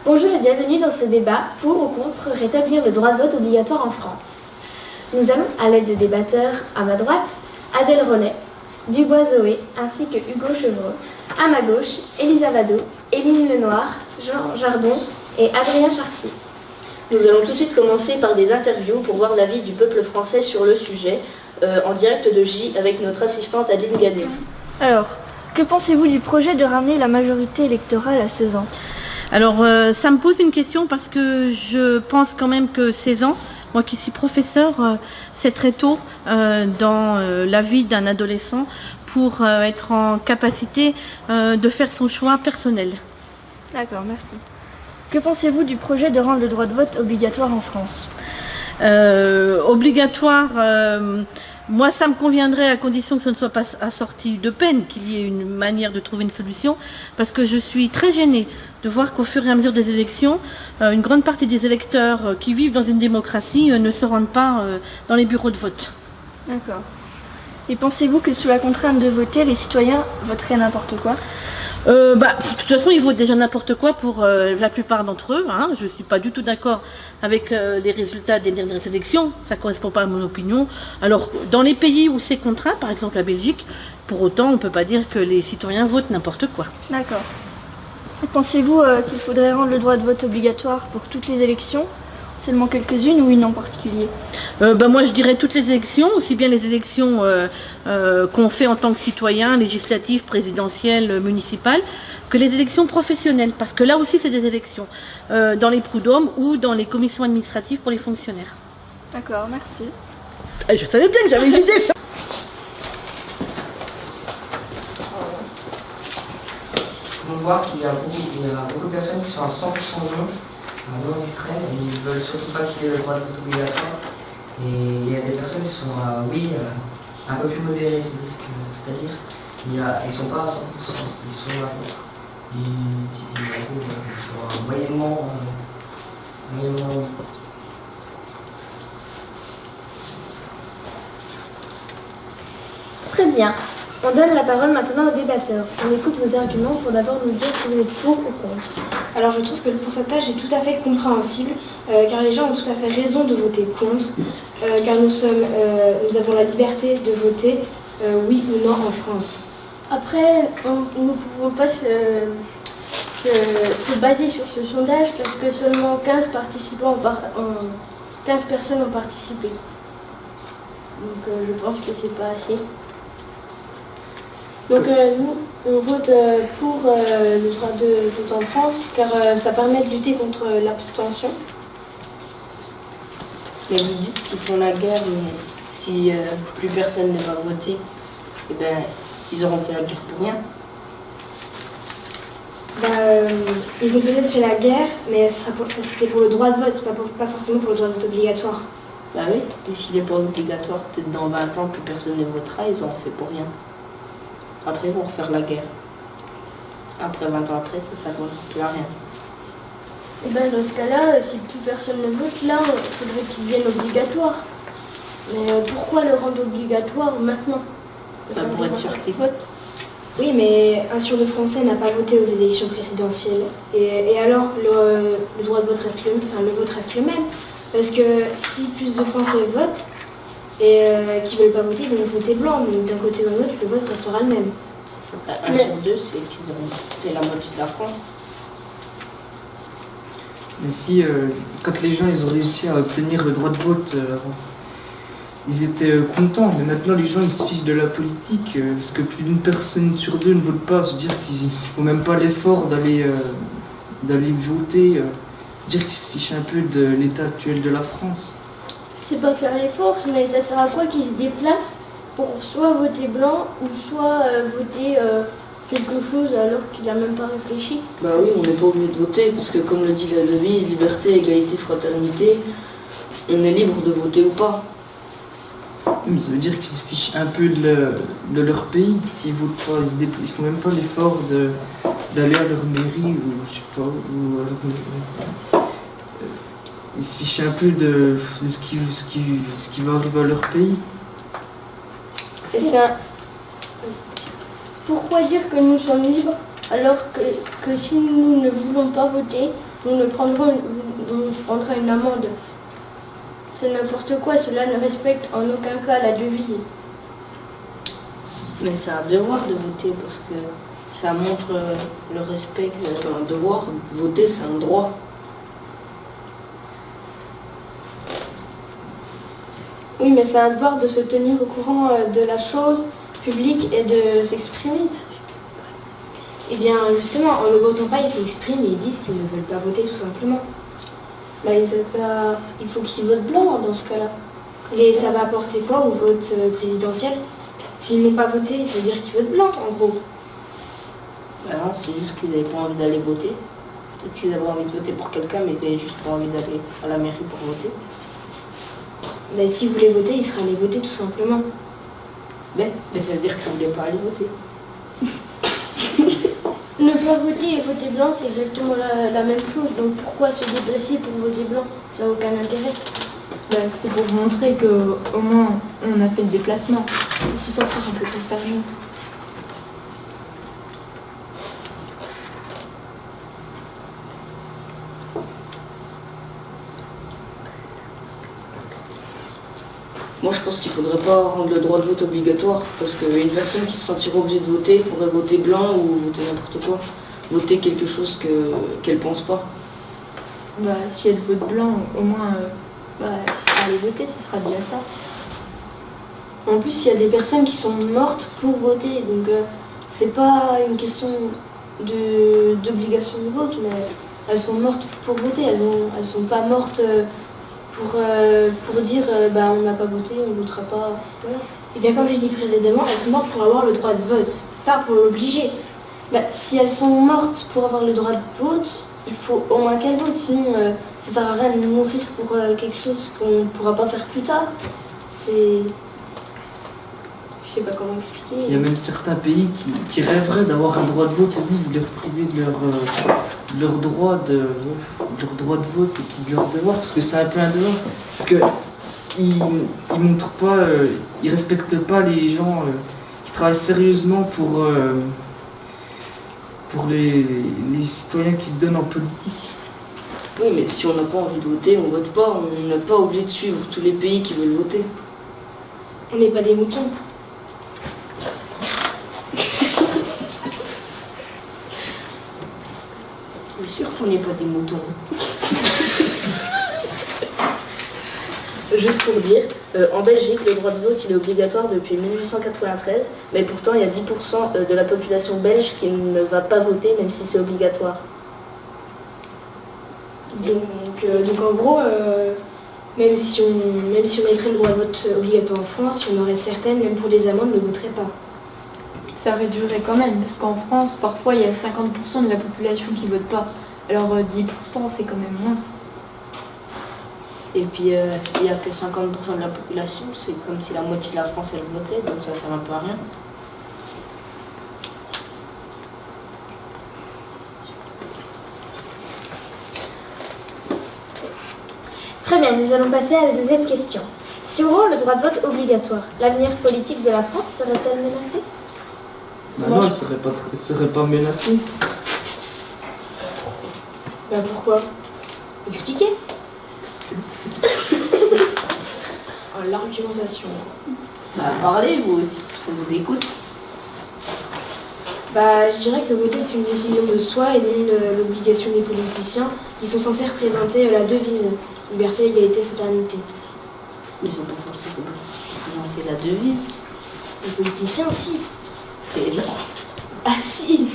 Bonjour et bienvenue dans ce débat pour ou contre rétablir le droit de vote obligatoire en France. Nous allons, à l'aide de débatteurs, à ma droite, Adèle Rollet, Dubois Zoé, ainsi que Hugo Chevreux, à ma gauche, Elisa Vado, Éline Lenoir, Jean Jardon et Adrien Chartier. Nous allons tout de suite commencer par des interviews pour voir l'avis du peuple français sur le sujet, en direct de J avec notre assistante Adeline Gadet. Alors, que pensez-vous du projet de ramener la majorité électorale à 16 ans ? Alors, ça me pose une question parce que je pense quand même que 16 ans, moi qui suis professeure, c'est très tôt dans la vie d'un adolescent pour être en capacité de faire son choix personnel. D'accord, merci. Que pensez-vous du projet de rendre le droit de vote obligatoire en France ? Obligatoire, moi ça me conviendrait à condition que ce ne soit pas assorti de peine, qu'il y ait une manière de trouver une solution, parce que je suis très gênée de voir qu'au fur et à mesure des élections, une grande partie des électeurs qui vivent dans une démocratie ne se rendent pas dans les bureaux de vote. D'accord. Et pensez-vous que sous la contrainte de voter, les citoyens voteraient n'importe quoi ? De toute façon, ils votent déjà n'importe quoi pour la plupart d'entre eux. Je ne suis pas du tout d'accord avec les résultats des dernières élections. Ça ne correspond pas à mon opinion. Alors, dans les pays où c'est contraint, par exemple la Belgique, pour autant, on ne peut pas dire que les citoyens votent n'importe quoi. D'accord. Et pensez-vous qu'il faudrait rendre le droit de vote obligatoire pour toutes les élections ? Seulement quelques-unes ou une en particulier ? Moi je dirais toutes les élections, aussi bien les élections qu'on fait en tant que citoyen, législatives, présidentielles, municipales, que les élections professionnelles, parce que là aussi c'est des élections, dans les prud'hommes ou dans les commissions administratives pour les fonctionnaires. D'accord, merci. Je savais bien que j'avais une idée. On voit qu'il y a beaucoup de personnes qui sont à 100% non extrêmes et ils ne veulent surtout pas qu'il y ait le droit de vote obligatoire. Et il y a des personnes qui sont un peu plus modérées, c'est-à-dire ils ne sont pas à 100%, ils sont moyennement. Très bien. On donne la parole maintenant aux débatteurs. On écoute vos arguments pour d'abord nous dire si vous êtes pour ou contre. Alors je trouve que le pourcentage est tout à fait compréhensible, car les gens ont tout à fait raison de voter contre, car nous avons la liberté de voter oui ou non en France. Après, nous ne pouvons pas se baser sur ce sondage parce que seulement 15 personnes ont participé. Donc je pense que c'est pas assez. Donc nous, on vote pour le droit de vote en France, car ça permet de lutter contre l'abstention. Mais vous dites qu'ils font la guerre, mais si plus personne ne va voter, eh ben, ils auront fait la guerre pour rien. Ils ont peut-être fait la guerre, mais ça c'était pour le droit de vote, pas forcément pour le droit de vote obligatoire. Bah oui, et s'il n'est pas obligatoire, peut-être dans 20 ans, plus personne ne votera, ils auront fait pour rien. Après, ils vont refaire la guerre. Après, 20 ans après, ça ne vaut plus à rien. Et bien dans ce cas-là, si plus personne ne vote, là, il faudrait qu'il devienne obligatoire. Mais pourquoi le rendre obligatoire maintenant ? Pour être sûr qu'ils votent. Oui, mais 1 sur 2 Français n'a pas voté aux élections présidentielles. Et alors, le droit de vote reste le vote reste le même. Parce que si plus de Français votent, et qui ne veulent pas voter, ils vont voter blanc. Mais d'un côté ou de l'autre, le vote restera le même. 1 sur 2, c'est la moitié de la France. Mais si, quand les gens ils ont réussi à obtenir le droit de vote, ils étaient contents. Mais maintenant, les gens ils se fichent de la politique parce que plus d'une personne sur 2 ne vote pas. C'est-à-dire qu'il ne faut même pas l'effort d'aller voter. C'est-à-dire qu'ils se fichent un peu de l'état actuel de la France. C'est pas faire l'effort, mais ça sert à quoi qu'ils se déplacent pour soit voter blanc ou soit voter quelque chose alors qu'il n'a même pas réfléchi. Bah oui, on n'est pas obligé de voter, parce que comme le dit la devise, liberté, égalité, fraternité, on est libre de voter ou pas. Mais ça veut dire qu'ils se fichent un peu de leur pays. S'ils votent pas, ils font même pas l'effort d'aller à leur mairie ou je sais pas, ou à leur... Ils se fichent un peu de ce qui va arriver à leur pays. Et pourquoi dire que nous sommes libres alors que si nous ne voulons pas voter, Nous nous prendrons une amende. C'est n'importe quoi, cela ne respecte en aucun cas la devise. Mais c'est un devoir de voter parce que ça montre le respect. C'est pas un devoir, voter c'est un droit. Oui, mais c'est un devoir de se tenir au courant de la chose publique et de s'exprimer. Eh bien, justement, en ne votant pas, ils s'expriment et ils disent qu'ils ne veulent pas voter, tout simplement. Bah, il faut qu'ils votent blanc dans ce cas-là. Et ça va apporter quoi au vote présidentiel? S'ils n'ont pas voté, ça veut dire qu'ils votent blanc, en gros. Ben non, c'est juste qu'ils n'avaient pas envie d'aller voter. Peut-être qu'ils avaient envie de voter pour quelqu'un, mais ils n'avaient juste pas envie d'aller à la mairie pour voter. Mais s'ils voulaient voter, ils seraient allés voter, tout simplement. Mais ça veut dire qu'ils ne voulaient pas aller voter. Ne pas voter et voter blanc, c'est exactement la même chose. Donc pourquoi se déplacer pour voter blanc? Ça n'a aucun intérêt. C'est pour montrer qu'au moins on a fait le déplacement, pour se sentir un peu plus sérieux. Moi je pense qu'il faudrait pas rendre le droit de vote obligatoire parce qu'une personne qui se sentira obligée de voter pourrait voter blanc ou voter n'importe quoi. Voter quelque chose qu'elle pense pas. Si elle vote blanc, au moins elle sera allée voter, ce sera déjà ça. En plus, il y a des personnes qui sont mortes pour voter, donc c'est pas une question d'obligation de vote, mais elles sont mortes pour voter, elles sont pas mortes pour dire on n'a pas voté, on ne votera pas. Voilà. Et bien comme je dis précédemment, elles sont mortes pour avoir le droit de vote, pas pour l'obliger. Si elles sont mortes pour avoir le droit de vote, il faut au moins qu'elles votent, sinon ça sert à rien de mourir pour quelque chose qu'on ne pourra pas faire plus tard. C'est... Je sais pas comment expliquer. Il y a même certains pays qui rêveraient d'avoir un droit de vote et vous les privez de leur droit de vote et puis de leur devoir, parce que c'est un peu un devoir. Parce que ils montrent pas, ils respectent pas les gens qui travaillent sérieusement pour les citoyens qui se donnent en politique. Oui, mais si on n'a pas envie de voter, on vote pas. On n'est pas obligé de suivre tous les pays qui veulent voter. On n'est pas des moutons. Je suis sûre qu'on n'est pas des moutons. Juste pour dire, en Belgique, le droit de vote il est obligatoire depuis 1893, mais pourtant il y a 10% de la population belge qui ne va pas voter même si c'est obligatoire. Donc en gros, même si on mettrait le droit de vote obligatoire en France, il y en aurait certaines, même pour les amendes, ne voteraient pas. Ça réduirait quand même, parce qu'en France, parfois il y a 50% de la population qui vote pas. Alors 10% c'est quand même moins. Et puis s'il n'y a que 50% de la population, c'est comme si la moitié de la France elle votait, donc ça sert un peu à rien. Très bien, nous allons passer à la deuxième question. Si on rend le droit de vote obligatoire, l'avenir politique de la France serait-elle menacée? Non, elle serait pas menacée. Pourquoi? Expliquez. L'argumentation. Parlez vous aussi, on vous écoute. Je dirais que voter est une décision de soi et non l'obligation des politiciens qui sont censés représenter la devise liberté, égalité, fraternité. Ils sont pas censés représenter la devise. Les politiciens, si. Et là, Ah si.